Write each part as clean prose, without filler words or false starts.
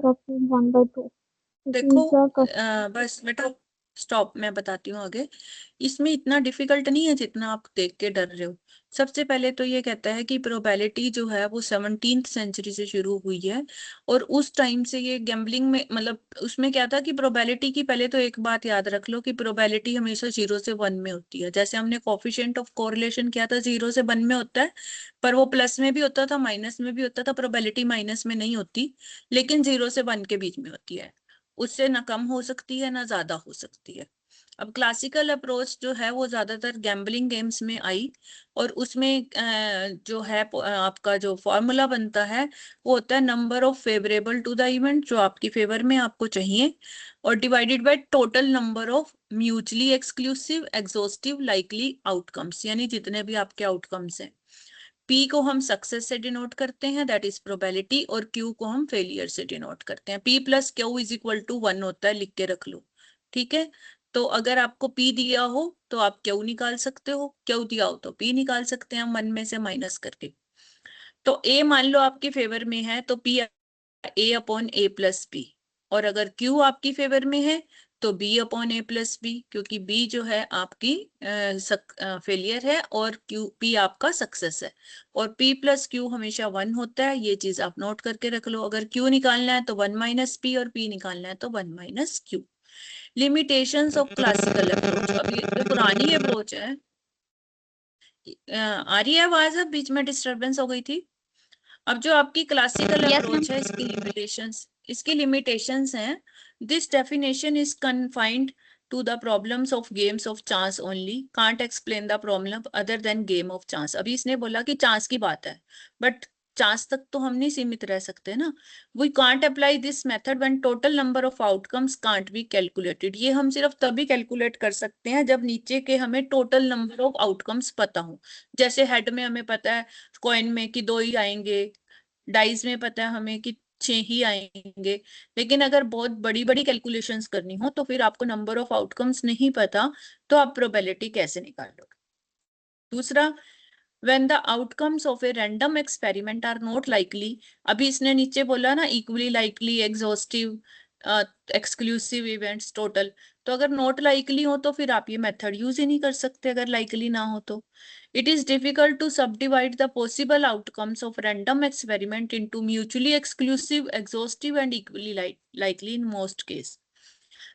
1/2। देखो बस बेटा स्टॉप, मैं बताती हूँ आगे। इसमें इतना डिफिकल्ट नहीं है जितना आप देख के डर रहे हो। सबसे पहले तो ये कहता है कि प्रोबेबिलिटी जो है वो 17th सेंचुरी से शुरू हुई है, और उस टाइम से ये गैम्बलिंग में, मतलब उसमें क्या था कि प्रोबेबिलिटी की, पहले तो एक बात याद रख लो कि प्रोबेबिलिटी हमेशा 0 से 1 में होती है। जैसे हमने कोफिशिएंट ऑफ कोरिलेशन किया था 0 से 1 में होता है, पर वो प्लस में भी होता था माइनस में भी होता था, प्रोबेबिलिटी माइनस में नहीं होती, लेकिन 0 से 1 के बीच में होती है। उससे ना कम हो सकती है ना ज्यादा हो सकती है। अब क्लासिकल अप्रोच जो है वो ज्यादातर गैम्बलिंग गेम्स में आई, और उसमें जो है आपका जो फॉर्मूला बनता है वो होता है number of favourable to the event, जो आपकी फेवर में आपको चाहिए, और divided by total number of mutually exclusive exhaustive likely outcomes, यानी जितने भी आपके आउटकम्स हैं। P को हम सक्सेस से डिनोट करते हैं, दैट इज प्रोबेबिलिटी, और Q को हम फेलियर से डिनोट करते हैं। P plus Q is equal to 1 होता है, लिख के रख लो। ठीक है, तो अगर आपको P दिया हो तो आप Q निकाल सकते हो, Q दिया हो तो P निकाल सकते हैं हम 1 में से माइनस करके। तो A मान लो आपके फेवर में है तो P A upon A plus B, और अगर Q आपकी फेवर में है तो B upon A plus B, क्योंकि B जो है आपकी फेलियर है और P आपका सक्सेस है, और P प्लस Q हमेशा 1 होता है, ये चीज आप नोट करके रख लो। अगर Q निकालना है तो 1 माइनस P, और P निकालना है तो 1 minus Q। Limitations of classical approach, अब ये तो पुरानी अप्रोच है। आ रही है आवाज? अब बीच में डिस्टरबेंस हो गई थी। अब जो आपकी क्लासिकल अप्रोच है, इसकी लिमिटेशंस हैं। This definition is confined to the problems of games of chance only, can't explain the problem other than game of chance. अभी इसने बोला कि चांस की बात है, बट चांस तक तो हम नहीं सीमित रह सकते ना। We can't apply this method when total number of outcomes can't be calculated. ये हम सिर्फ तभी कैलकुलेट कर सकते हैं जब नीचे के हमें टोटल नंबर ऑफ आउटकम्स पता हो। जैसे हेड में हमें पता है कॉइन में कि 2 ही आएंगे, डाइस में पता है हमें कि 6 ही आएंगे, लेकिन अगर बहुत बड़ी बड़ी कैलकुलेशंस करनी हो तो फिर आपको नंबर ऑफ आउटकम्स नहीं पता, तो आप प्रोबेबिलिटी कैसे निकालोगे। दूसरा, when the outcomes of a random experiment are not likely, अभी इसने नीचे बोला ना equally likely, exhaustive, exclusive events, total, तो अगर नॉट लाइकली हो तो फिर आप ये मेथड यूज ही नहीं कर सकते अगर लाइकली ना हो तो। It is difficult to subdivide the possible outcomes of random experiment into mutually exclusive, exhaustive and equally likely in most case.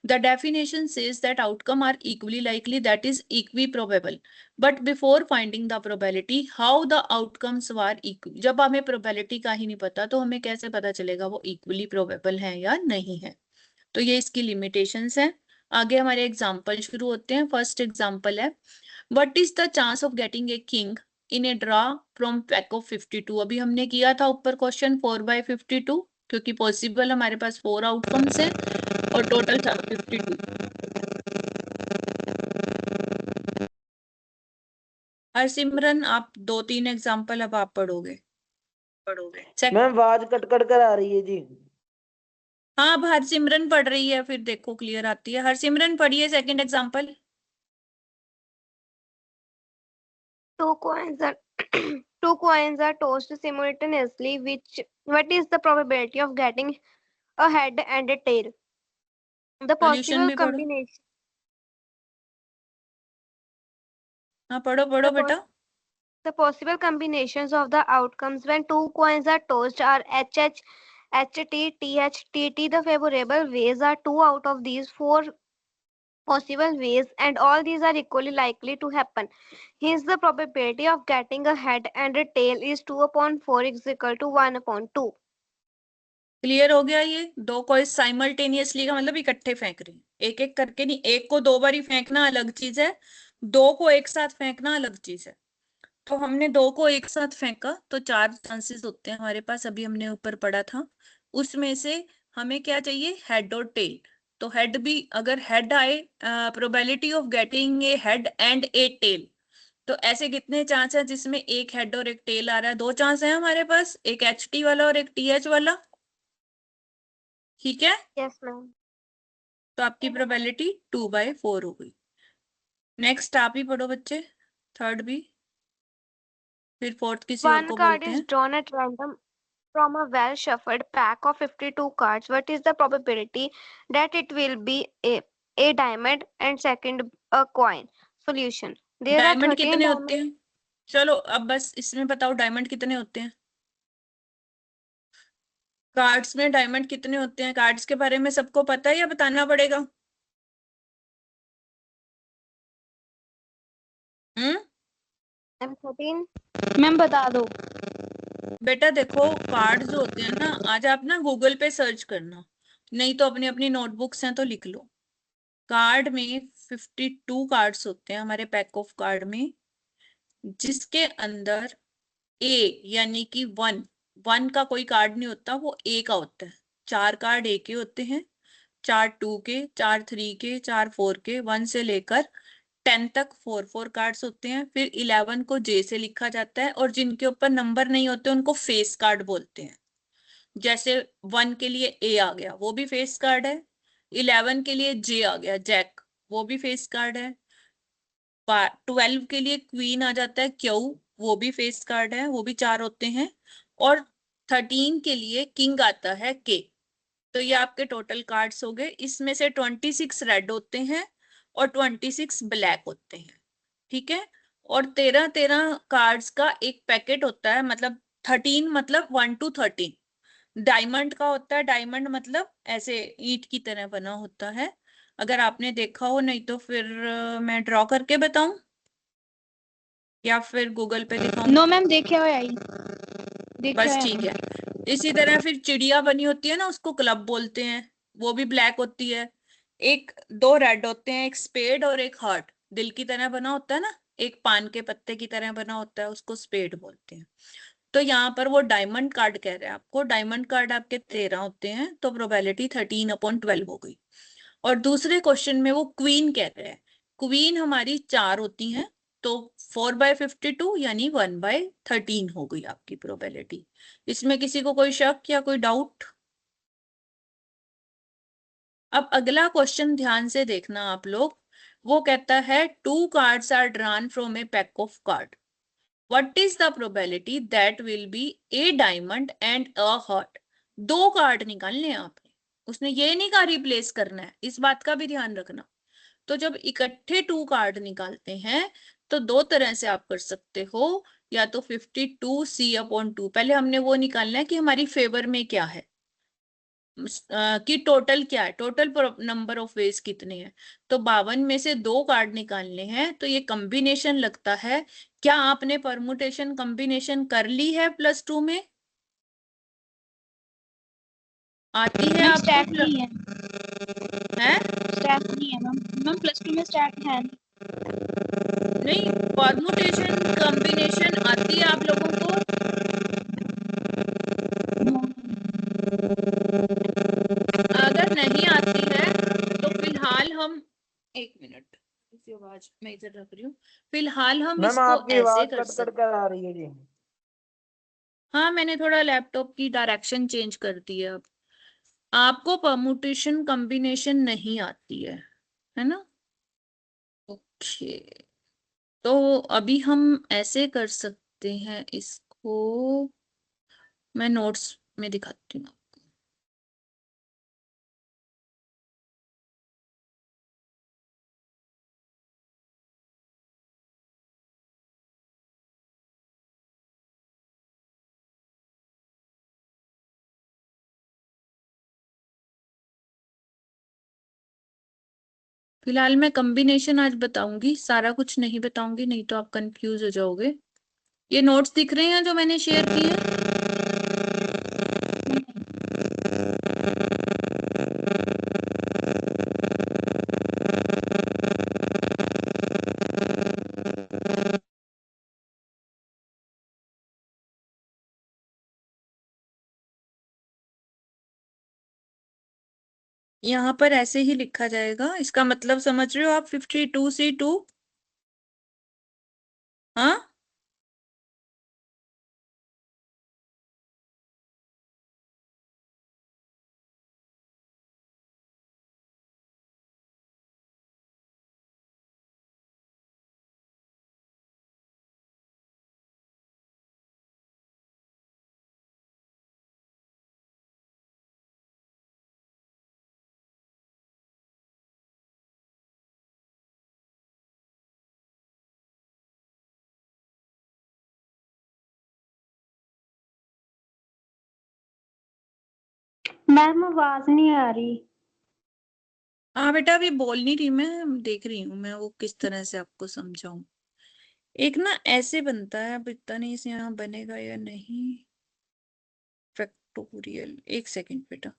The definition says that outcome are equally likely, that is equiprobable. But before finding the probability, how the outcomes were equal, जब हमें probability का ही नहीं पता तो हमें कैसे पता चलेगा वो equally probable है या नहीं है। तो ये इसकी limitations है। आगे हमारे एग्जाम्पल शुरू होते हैं। फर्स्ट एग्जाम्पल है, what is the chance of getting a king in A draw from pack of 52। अभी हमने किया था ऊपर क्वेश्चन 4/52, क्योंकि पॉसिबल हमारे पास 4 आउटकम्स हैं और टोटल था 52। हरसिमरन आप 2-3 एग्जाम्पल अब आप पढ़ोगे। मैम आवाज कट कट कर आ रही है जी। हाँ, अब हरसिमरन पढ़ रही है, फिर देखो क्लियर आती है। हरसिमरन पढ़िए second example. Two coins are two coins are tossed simultaneously. What is the probability of getting a head and a tail? The solution possible में पढ़ो। combination. हाँ पढ़ो पढ़ो The, बेटा। the possible combinations of the outcomes when two coins are tossed are HH, HT, TH, TT. The favorable ways are 2 out of these 4 possible ways, and all these are equally likely to happen. Hence, the probability of getting a head and a tail is 2/4 is equal to 1/2. Clear हो गया? ये दो को simultaneously का मतलब इकट्ठे फेंक रहे हैं, एक एक करके नहीं। एक को 2 बार ही फेंकना अलग चीज है, 2 को एक साथ फेंकना अलग चीज है। तो हमने 2 को एक साथ फेंका तो 4 चांसेस होते हैं हमारे पास, अभी हमने ऊपर पढ़ा था। उसमें से हमें क्या चाहिए? हेड और टेल। तो हेड भी, अगर हेड आए, probability of getting a head and a tail, तो ऐसे कितने चांस है जिसमें एक हेड और एक टेल आ रहा है? 2 चांस है हमारे पास, एक HT वाला और एक TH वाला। ठीक है, Yes, ma'am. तो आपकी प्रोबेबिलिटी 2/4 हो गई। नेक्स्ट आप ही पढ़ो बच्चे, थर्ड भी, फिर फोर्थ किसी और One को card बोलते is हैं। drawn at random. from a well shuffled pack of 52 cards, what is the probability that it will be a diamond and second a coin? Solution. There are diamond 13 कितने diamonds. होते हैं? चलो अब बस इसमें बताओ डायमंड कितने होते हैं? कार्ड्स में डायमंड कितने होते हैं? कार्ड्स के बारे में सबको पता है या बताना पड़ेगा? I'm 13. मैम बता दो। बेटा देखो, कार्ड्स जो होते हैं ना, आज आप ना गूगल पे सर्च करना, नहीं तो अपनी अपनी नोटबुक्स हैं तो लिख लो। कार्ड में 52 कार्ड्स होते हैं हमारे पैक ऑफ कार्ड में, जिसके अंदर ए यानी कि वन का कोई कार्ड नहीं होता, वो ए का होता है। 4 कार्ड ए के होते हैं, 4 2 के, 4 3 के, 4 4 के, 1 से लेकर 10 तक 4 कार्ड्स होते हैं। फिर 11 को जे से लिखा जाता है, और जिनके ऊपर नंबर नहीं होते उनको फेस कार्ड बोलते हैं। जैसे 1 के लिए ए आ गया, वो भी फेस कार्ड है। 11 के लिए जे आ गया, जैक, वो भी फेस कार्ड है। 12 के लिए क्वीन आ जाता है, क्यू, वो भी फेस कार्ड है, वो भी 4 होते हैं। और 13 के लिए किंग आता है, के। तो ये आपके टोटल कार्ड्स हो गए। इसमें से 26 रेड होते हैं और 26 ब्लैक होते हैं, ठीक है। और 13 कार्ड्स का एक पैकेट होता है, मतलब 13 मतलब 1 to 13 डायमंड का होता है। डायमंड मतलब ऐसे ईंट की तरह बना होता है, अगर आपने देखा हो, नहीं तो फिर मैं ड्रॉ करके बताऊं या फिर गूगल पे दिखाऊं? नो मैम देखे हो आई, बस ठीक है। इसी तरह फिर चिड़िया बनी होती है ना, उसको क्लब बोलते हैं, वो भी ब्लैक होती है। एक 2 रेड होते हैं, एक स्पेड और एक हार्ट, दिल की तरह बना होता है ना, एक पान के पत्ते की तरह बना होता है, उसको स्पेड बोलते हैं। तो यहाँ पर वो डायमंड कार्ड कह रहे हैं आपको। डायमंड कार्ड आपके 13 होते हैं, तो प्रोबेबिलिटी 13/12 हो गई। और दूसरे क्वेश्चन में वो क्वीन कह रहे हैं। क्वीन हमारी 4 होती हैं, तो 4/52 यानी 1/13 हो गई आपकी प्रोबेबिलिटी। इसमें किसी को कोई शक या कोई डाउट? अब अगला क्वेश्चन ध्यान से देखना आप लोग। वो कहता है 2 cards are drawn from a pack of card, what is the probability that will be a diamond and a heart? 2 card निकालने हैं आपने, उसने ये नहीं कहा रिप्लेस करना है, इस बात का भी ध्यान रखना। तो जब इकट्ठे 2 कार्ड निकालते हैं तो 2 तरह से आप कर सकते हो, या तो 52C/2। पहले हमने वो निकालना है कि हमारी फेवर में क्या है, कि टोटल क्या है, टोटल नंबर ऑफ वेज कितने हैं। तो 52 में से 2 कार्ड निकालने हैं, तो ये कॉम्बिनेशन लगता है। क्या आपने परमुटेशन कॉम्बिनेशन कर ली है +2 में? आती है मैम आपको? स्टैक नहीं है, है स्टैक नहीं है मैम। मैम +2 में स्टैक है नहीं। नहीं, परमुटेशन कॉम्बिनेशन आती है आप लोगों को? अगर नहीं आती है तो फिलहाल हम, एक मिनट, इसी आवाज मैं इधर रख रही हूँ। फिलहाल हम मैम इसको आपकी ऐसे आवाज कर कट कट सकते। कर आ रही है जी। हाँ, मैंने थोड़ा लैपटॉप की डायरेक्शन चेंज कर दी है। अब आपको परमुटेशन कॉम्बिनेशन नहीं आती है ना? ओके, तो अभी हम ऐसे कर सकते हैं इसको, मैं नोट्स में दिखाती हूँ। फिलहाल मैं कॉम्बिनेशन आज बताऊंगी, सारा कुछ नहीं बताऊंगी, नहीं तो आप कंफ्यूज हो जाओगे। ये नोट्स दिख रहे हैं जो मैंने शेयर किए हैं? यहाँ पर ऐसे ही लिखा जाएगा, इसका मतलब समझ रहे हो आप? 52C2। हाँ, मैम आवाज नहीं आ रही। हाँ बेटा, अभी बोल नहीं रही, मैं देख रही हूँ मैं वो किस तरह से आपको समझाऊं। एक ना ऐसे बनता है, अब इतना नहीं से यहाँ बनेगा या नहीं। फैक्टोरियल, एक सेकंड बेटा।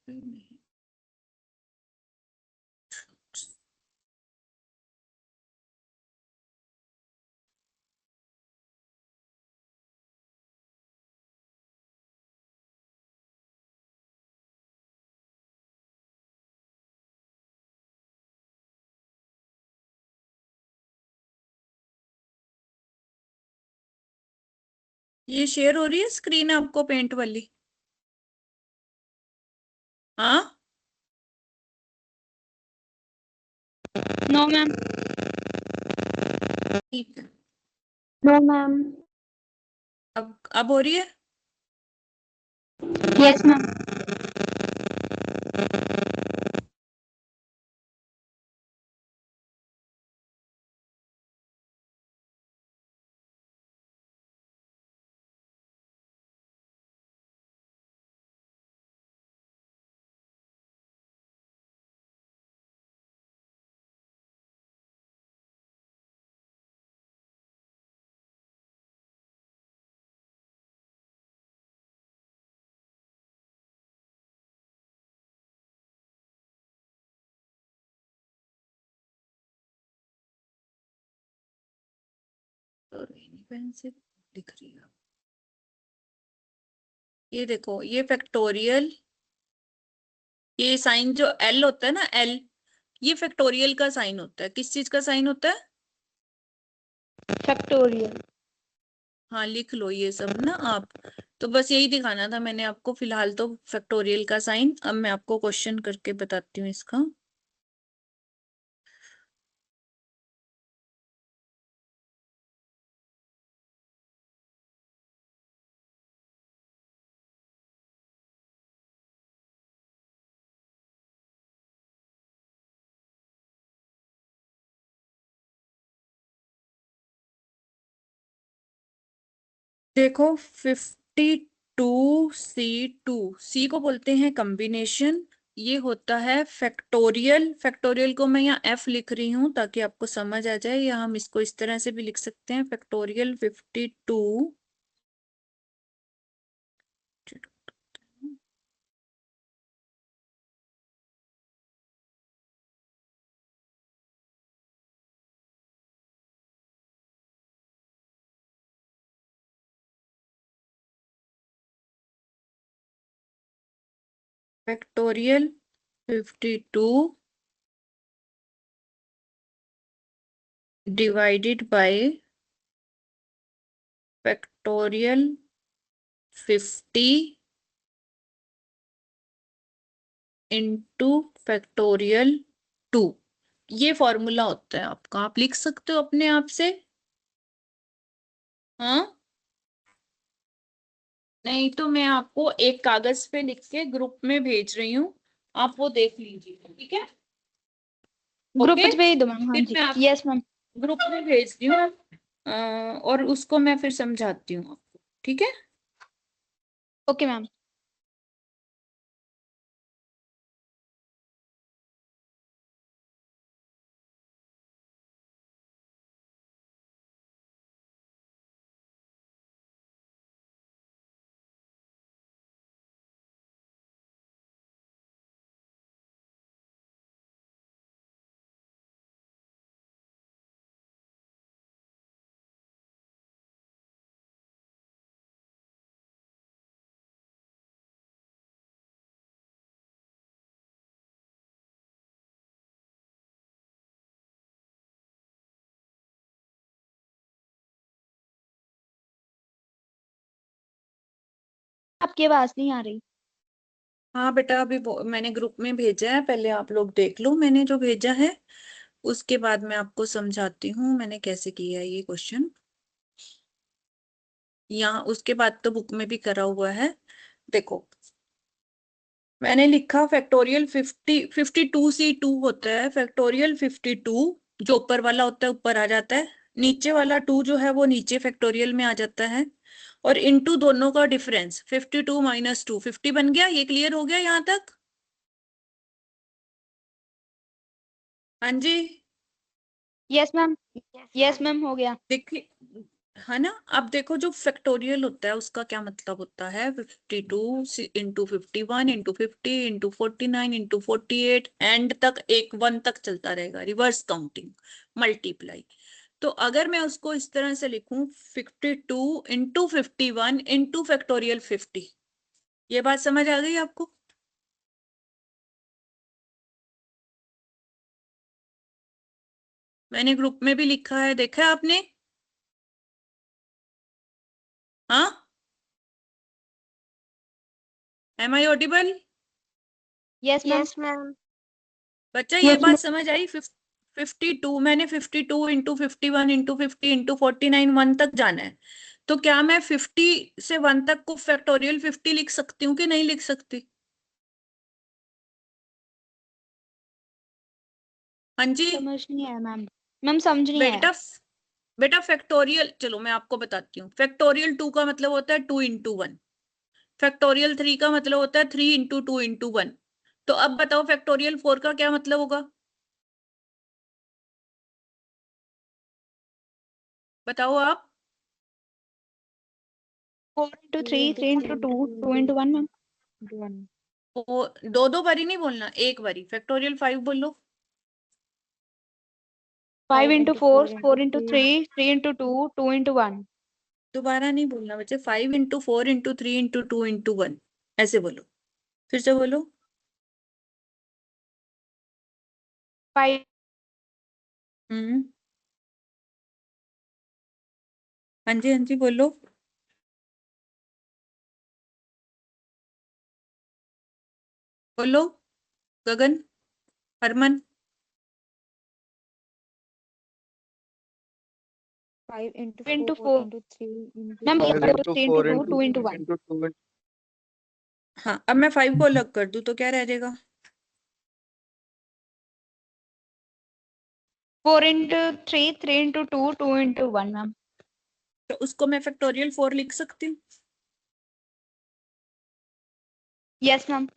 नहीं। ये शेयर हो रही है स्क्रीन आपको, पेंट वाली? हाँ, नो मैम। ठीक है। No ma'am. अब हो रही है? Yes ma'am. तो पेन से लिख रही है। ये देखो, ये फैक्टोरियल, ये साइन जो एल होता है ना, एल, ये फैक्टोरियल का साइन होता है। किस चीज का साइन होता है? फैक्टोरियल। हाँ, लिख लो ये सब ना आप। तो बस यही दिखाना था मैंने आपको फिलहाल तो, फैक्टोरियल का साइन। अब मैं आपको क्वेश्चन करके बताती हूँ इसका। देखो, 52C2, सी को बोलते हैं कॉम्बिनेशन। ये होता है फैक्टोरियल। फैक्टोरियल को मैं यहाँ एफ लिख रही हूँ ताकि आपको समझ आ जाए, या हम इसको इस तरह से भी लिख सकते हैं, factorial 52। Factorial 52 divided by factorial 50 into factorial 2। ये फॉर्मूला होता है आपका, आप लिख सकते हो अपने आप से। हाँ, नहीं तो मैं आपको एक कागज पे लिख के ग्रुप में भेज रही हूँ, आप वो देख लीजिए, ठीक है? ग्रुप ओके, पे भेज दो मैम। हाँ फिर जी। मैं आपको यस मैम। ग्रुप में भेज दी हूँ। और उसको मैं फिर समझाती हूँ आपको, ठीक है? Okay ma'am. आपकी आवाज नहीं आ रही। हाँ बेटा, अभी मैंने ग्रुप में भेजा है, पहले आप लोग देख लो मैंने जो भेजा है, उसके बाद मैं आपको समझाती हूँ मैंने कैसे किया है ये क्वेश्चन। यहाँ उसके बाद तो बुक में भी करा हुआ है। देखो, मैंने लिखा फैक्टोरियल 52C2 होता है, फैक्टोरियल 52 जो ऊपर वाला होता है ऊपर आ जाता है, नीचे वाला 2 जो है वो नीचे फैक्टोरियल में आ जाता है, और इनटू दोनों का डिफरेंस 52 माइनस 2 50 बन गया। ये क्लियर हो गया यहाँ तक? हाँ जी, यस मैम, यस मैम, हो गया। देखिए है ना। अब देखो जो फैक्टोरियल होता है उसका क्या मतलब होता है, 52 into 51 into 50 into 49 into 48 and तक एक 1 तक चलता रहेगा, रिवर्स काउंटिंग मल्टीप्लाई। तो अगर मैं उसको इस तरह से लिखूं 52 इंटू 51 इंटू फैक्टोरियल 50, ये बात समझ आ गई आपको? मैंने ग्रुप में भी लिखा है, देखा है आपने? हाँ, am I audible? Yes ma'am, Yes, ma'am. बच्चा ये Yes, बात समझ आई? 52 मैंने 52 इंटू 51 इंटू 50 इंटू 49 1 तक जाना है, तो क्या मैं 50 से 1 तक को फैक्टोरियल 50 लिख सकती हूँ कि नहीं लिख सकती? हाँ जी समझ नहीं आया मैम। मैम समझ नहीं आया। बेटा, बेटा फैक्टोरियल, चलो मैं आपको बताती हूँ। फैक्टोरियल 2 का मतलब होता है 2 इंटू 1, फैक्टोरियल 3 का मतलब होता है 3 इंटू 2 इंटू 1। तो अब बताओ फैक्टोरियल 4 का क्या मतलब होगा, बताओ आप? 4 into 3, 3 into 2, 2 into 1 मैम। वो दो दो बारी नहीं बोलना, एक बारी। फैक्टोरियल 5 बोलो। 5 into 4, 4 into 3, 3 into 2, 2 into 1। दोबारा नहीं बोलना बच्चे, 5 इंटू 4 इंटू 3 इंटू 2 इंटू 1 ऐसे बोलो, फिर से बोलो। 5 हम्म, हाँ जी हाँ जी बोलो। बोलो Gagan, Harman. 5 into into 4 4 into 3 into ma'am, 2 5 into 3 into 2, 2 into 1। हाँ, अब मैं 5 को अलग कर दूं तो क्या रह जाएगा? 4 into 3, 3 into 2, 2 into 1 मैम। तो उसको मैं फैक्टोरियल 4 लिख सकती हूँ? Yes ma'am.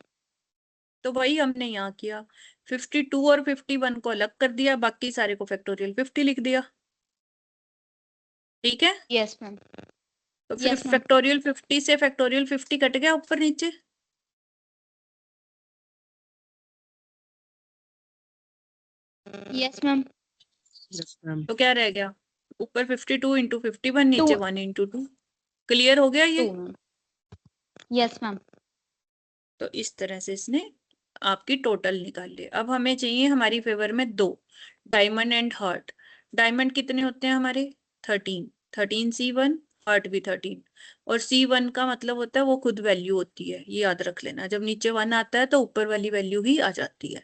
तो वही हमने यहाँ किया, 52 और 51 को अलग कर दिया, बाकी सारे को फैक्टोरियल 50 लिख दिया। ठीक है, यस मैम। तो फिर यस मैम। फैक्टोरियल 50 से फैक्टोरियल 50 कट गया ऊपर नीचे। Yes ma'am. तो क्या रह गया, ऊपर 52 इंटू 51 नीचे 1 इंटू 2। क्लियर हो गया ये? 2 मैम। Yes ma'am. तो इस तरह से इसने आपकी टोटल निकाल ली। अब हमें चाहिए हमारी फेवर में दो, डायमंड एंड हार्ट। डायमंड कितने होते हैं हमारे? 13, 13C1, हार्ट भी 13। और C1 का मतलब होता है वो खुद वैल्यू होती है, ये याद रख लेना, जब नीचे 1 आता है तो ऊपर वाली वैल्यू ही आ जाती है।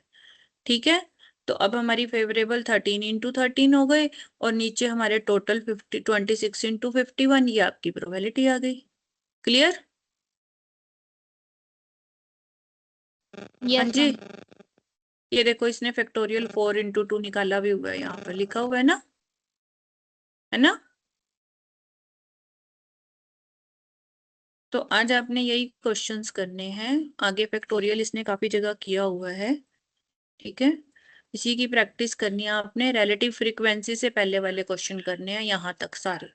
ठीक है, तो अब हमारी फेवरेबल 13 इंटू 13 हो गए, और नीचे हमारे टोटल 26 इंटू 51, ये आपकी प्रोबेबिलिटी आ गई। क्लियर? हाँ यस जी, मैम। ये देखो इसने फैक्टोरियल 4 इंटू 2 निकाला भी हुआ है, यहाँ पर लिखा हुआ है ना, है ना। तो आज आपने यही क्वेश्चंस करने हैं, आगे फैक्टोरियल इसने काफी जगह किया हुआ है। ठीक है, इसी की प्रैक्टिस करनी है आपने। रिलेटिव फ्रीक्वेंसी से पहले वाले क्वेश्चन करने हैं यहाँ तक सारे।